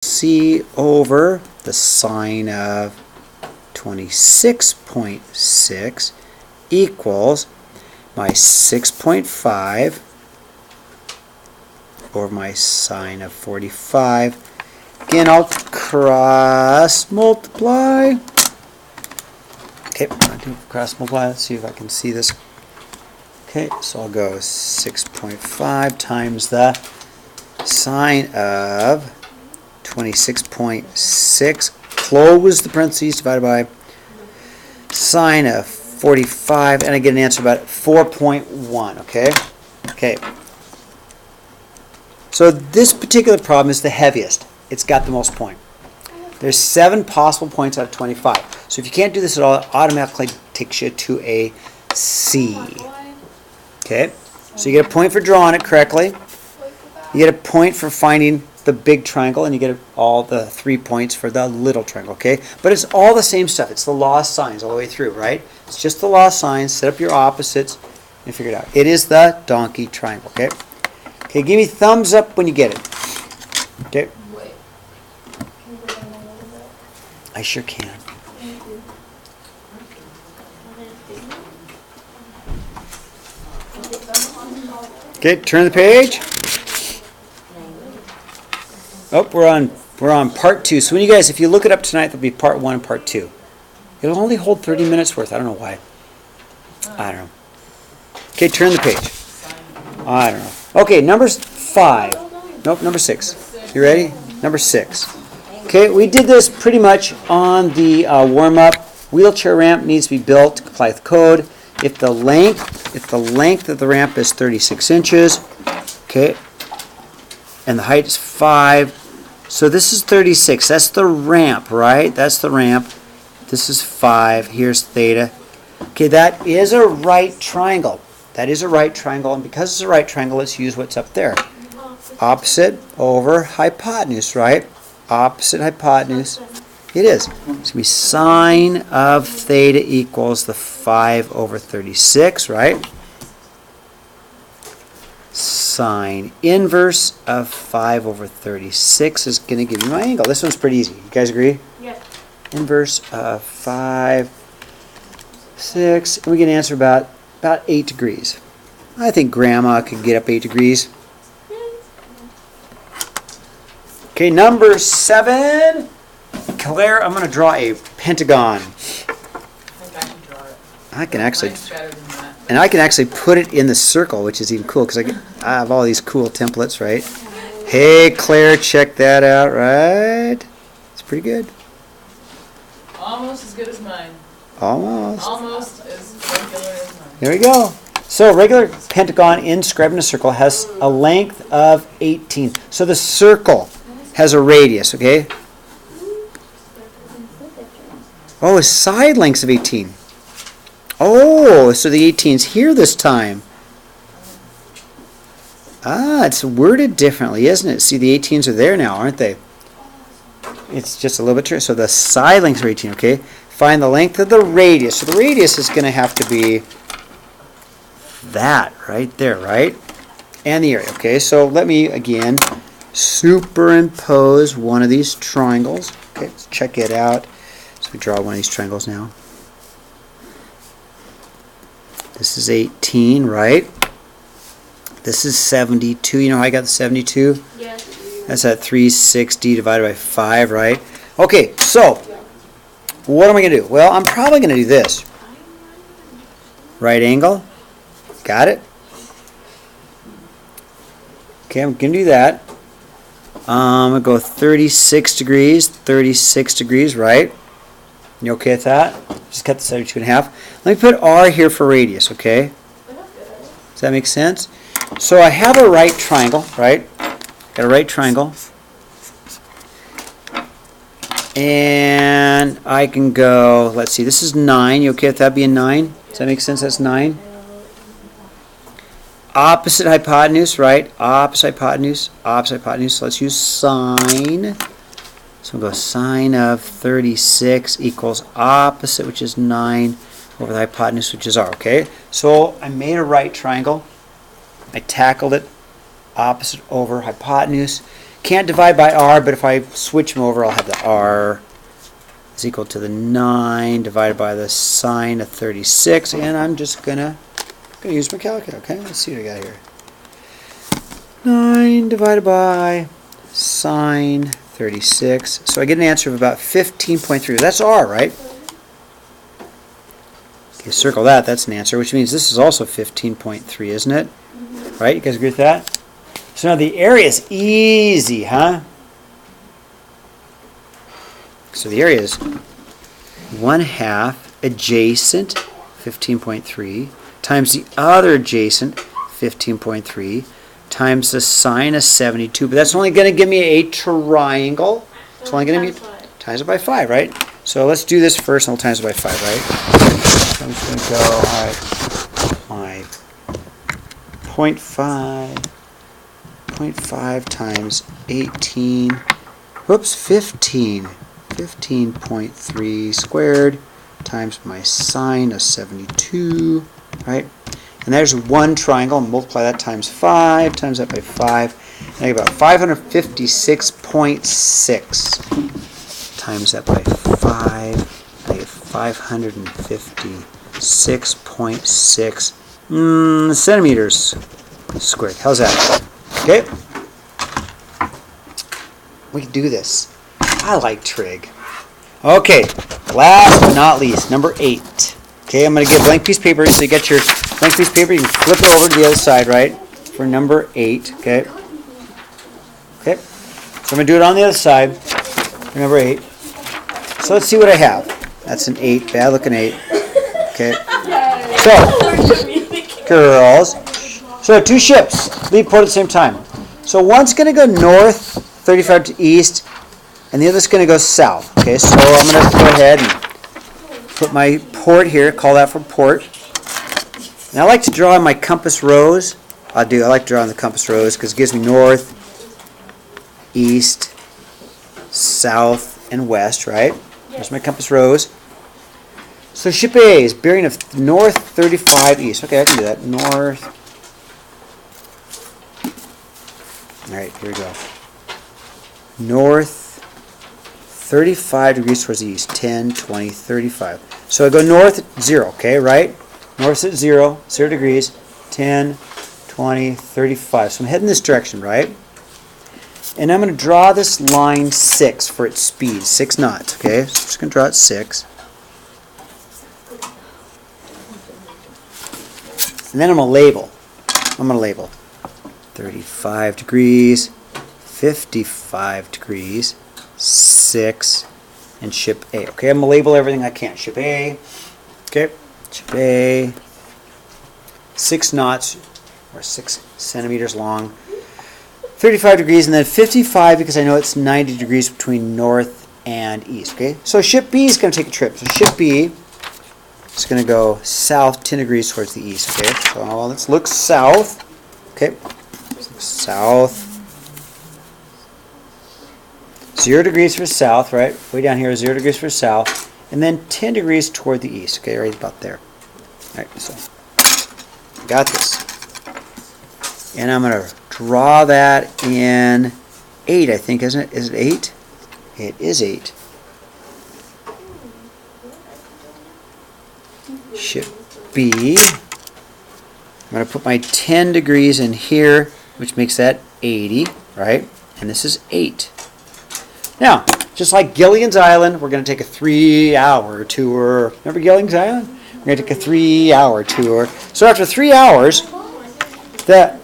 C over the sine of 26.6 equals my 6.5 over my sine of 45. Again, I'll cross multiply. Okay, I'll do cross multiply. Let's see if I can see this. Okay, so I'll go 6.5 times the sine of 26.6, close the parentheses, divided by sine of 45, and I get an answer about 4.1, okay? Okay. So this particular problem is the heaviest. It's got the most point. There's 7 possible points out of 25. So if you can't do this at all, it automatically takes you to a C. Okay? So you get a point for drawing it correctly. You get a point for finding the big triangle, and you get all the 3 points for the little triangle, okay? But it's all the same stuff. It's the law of sines all the way through, right? It's just the law of sines. Set up your opposites and figure it out. It is the donkey triangle, okay? Okay, give me thumbs up when you get it. Okay? Wait. Can you go down a little bit? I sure can. Thank you. Okay, turn the page. Oh, we're on part 2. So when you guys, if you look it up tonight, there'll be part 1 and part 2. It'll only hold 30 minutes worth. I don't know why. I don't know. Okay, turn the page. I don't know. Okay, number 5. Nope, number 6. You ready? Number 6. Okay, we did this pretty much on the warm-up. Wheelchair ramp needs to be built to comply with code. If the length of the ramp is 36 inches, okay, and the height is 5. So this is 36. That's the ramp, right? That's the ramp. This is 5. Here's theta. Okay, that is a right triangle. That is a right triangle, and because it's a right triangle, let's use what's up there. Opposite over hypotenuse, right? Opposite hypotenuse. It is. It's going to be sine of theta equals the 5 over 36, right? Sine inverse of 5 over 36 is going to give me my angle. This one's pretty easy. You guys agree? Yes. Inverse of 5, 6, and we get an answer about 8 degrees. I think Grandma could get up 8 degrees. Okay, number 7. Claire, I'm going to draw a pentagon. I think I can draw it. I can actually, Mine's better than that. and I can actually put it in the circle, which is even cool because I have all these cool templates, right? Hey, Claire, check that out, right? It's pretty good. Almost as good as mine. Almost. Almost as regular as mine. There we go. So a regular pentagon inscribed in a circle has a length of 18. So the circle has a radius, okay? Oh, a side lengths of 18. Oh, so the 18's here this time. Ah, it's worded differently, isn't it? See, the 18's are there now, aren't they? It's just a little bit true. So the side lengths are 18, okay? Find the length of the radius. So the radius is going to have to be that right there, right? And the area, okay? So let me, again, superimpose one of these triangles. Okay, let's check it out. So we draw one of these triangles now. This is 18, right? This is 72. You know how I got the 72? Yes. That's at 360 divided by 5, right? Okay, so what am I going to do? Well, I'm probably going to do this. Right angle. Got it? Okay, I'm going to do that. I'm going to go 36 degrees, right? You okay with that? Just cut the 72 in half. Let me put R here for radius, okay? Does that make sense? So I have a right triangle, right? Got a right triangle. And I can go, let's see, this is 9. You okay with that being 9? Does that make sense? That's 9. Opposite hypotenuse, right? Opposite hypotenuse. So let's use sine. So we'll go sine of 36 equals opposite, which is 9, over the hypotenuse, which is r, okay? So I made a right triangle. I tackled it. Opposite over hypotenuse. Can't divide by r, but if I switch them over, I'll have the r is equal to the 9 divided by the sine of 36, and I'm just gonna use my calculator. Okay, let's see what I got here. 9 divided by sine 36. So I get an answer of about 15.3. That's r, right? Okay, circle that. That's an answer, which means this is also 15.3, isn't it? Right? You guys agree with that? So now the area is easy, huh? So the area is 1/2 adjacent 15.3 times the other adjacent 15.3 times the sine of 72. But that's only going to give me a triangle. It's only going to be times it by 5, right? So let's do this first, and we'll times it by 5, right? So I'm just going to go, all right, my 0.5 times 18, whoops, 15.3 squared times my sine of 72, right? And there's one triangle, and multiply that times 5, times that by 5, and I get about 556.6 times that by 5, I get 556.6 centimeters squared. How's that? Okay? We can do this. I like trig. Okay, last but not least, number 8. Okay, I'm going to get a blank piece of paper. So you get your blank piece of paper. You can flip it over to the other side, right? For number 8. Okay. Okay. So I'm going to do it on the other side for number 8. So let's see what I have. That's an 8. Bad looking 8. Okay. So, girls. So 2 ships leave port at the same time. So one's going to go north 35 to east, and the other's going to go south. Okay, so I'm going to go ahead and put my port here, call that for port. And I like to draw my compass rose. I like drawing the compass rose because it gives me north, east, south, and west, right? There's my compass rose. So ship A is bearing of north 35 east. Okay, I can do that. North. All right, here we go. North 35 degrees towards the east. 10, 20, 35. So I go north at 0, okay, right? North at 0, 0 degrees, 10, 20, 35. So I'm heading this direction, right? And I'm going to draw this line 6 for its speed, 6 knots, okay? So I'm just going to draw it 6. And then I'm going to label. 35 degrees, 55 degrees, 6, and ship A. Okay, I'm going to label everything I can. Ship A, okay, ship A, 6 knots, or 6 centimeters long, 35 degrees, and then 55 because I know it's 90 degrees between north and east, okay? So ship B is going to take a trip. So ship B is going to go south 10 degrees towards the east, okay? So let's look south, okay? South. 0 degrees for south, right? Way down here, 0 degrees for south. And then 10 degrees toward the east, okay? Right about there. All right, so got this. And I'm going to draw that in 8, I think, isn't it? Is it 8? It is 8. Ship B. I'm going to put my 10 degrees in here, which makes that 80, right? And this is 8. Now, just like Gilligan's Island, we're going to take a 3-hour tour. Remember Gilligan's Island? We're going to take a 3-hour tour. So after 3 hours, the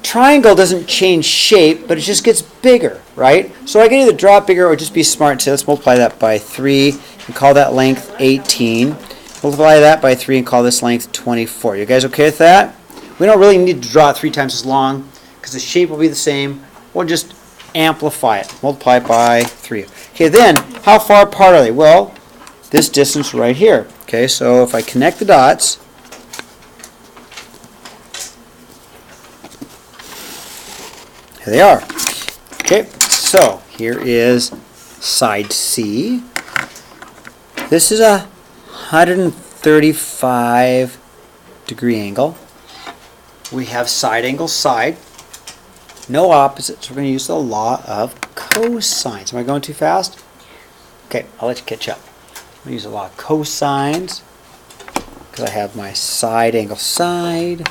triangle doesn't change shape, but it just gets bigger, right? So I can either draw it bigger or just be smart and say, let's multiply that by 3 and call that length 18. Multiply that by 3 and call this length 24. You guys okay with that? We don't really need to draw it 3 times as long because the shape will be the same. We'll just amplify it. Multiply it by 3. Okay, then, how far apart are they? Well, this distance right here. Okay, so if I connect the dots, here they are. Okay, so here is side C. This is a 135 degree angle. We have side angle side. No opposites. We're going to use the law of cosines. Am I going too fast? Okay, I'll let you catch up. I'm going to use the law of cosines because I have my side angle side.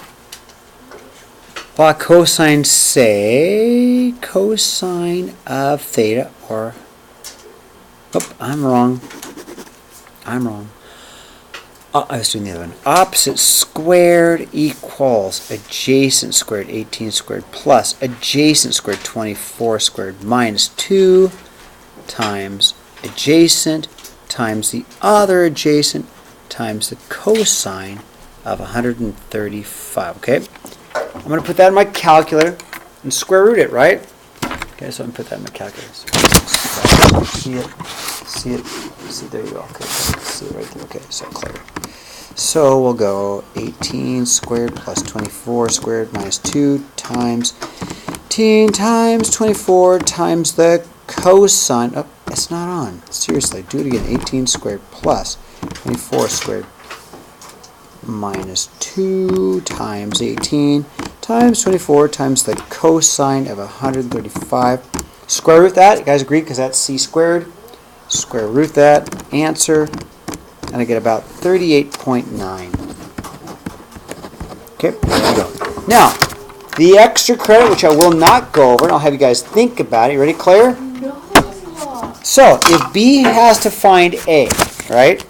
Law of cosines say cosine of theta or... Oh, I'm wrong. I was doing the other one. Opposite squared equals adjacent squared 18 squared plus adjacent squared 24 squared minus 2 times adjacent times the other adjacent times the cosine of 135. Okay? I'm going to put that in my calculator and square root it, right? Okay, so I'm going to put that in my calculator. See, there you go. Okay, see it right there. Okay, so clear. So we'll go 18 squared plus 24 squared minus 2 times 18 times 24 times the cosine. Oh, it's not on. Seriously, do it again. 18 squared plus 24 squared minus 2 times 18 times 24 times the cosine of 135. Square root that. You guys agree? Because that's c squared. Square root that. Answer. And I get about 38.9. Okay, there we go. Now, the extra credit, which I will not go over, and I'll have you guys think about it. You ready, Claire? No. So, if B has to find A, right?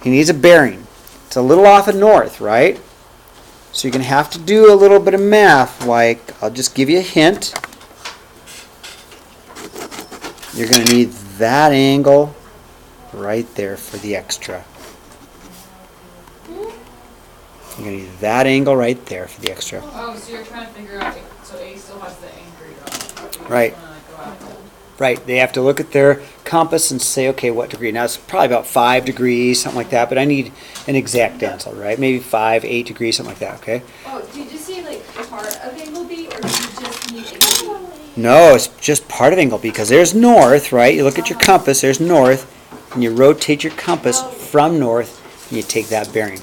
He needs a bearing. It's a little off of north, right? So you're going to have to do a little bit of math, like, I'll just give you a hint. You're going to need that angle right there for the extra. You're going to need that angle right there for the extra. Oh, so you're trying to figure out, so A still has the anchor. Right. Right. They have to look at their compass and say, okay, what degree? Now, it's probably about 5 degrees, something like that, but I need an exact answer, right? Maybe 5, 8 degrees, something like that, okay? Oh, did you say like part of angle B, or do you just need angle B? No, it's just part of angle B, because there's north, right? You look at your compass, there's north, and you rotate your compass from north, and you take that bearing.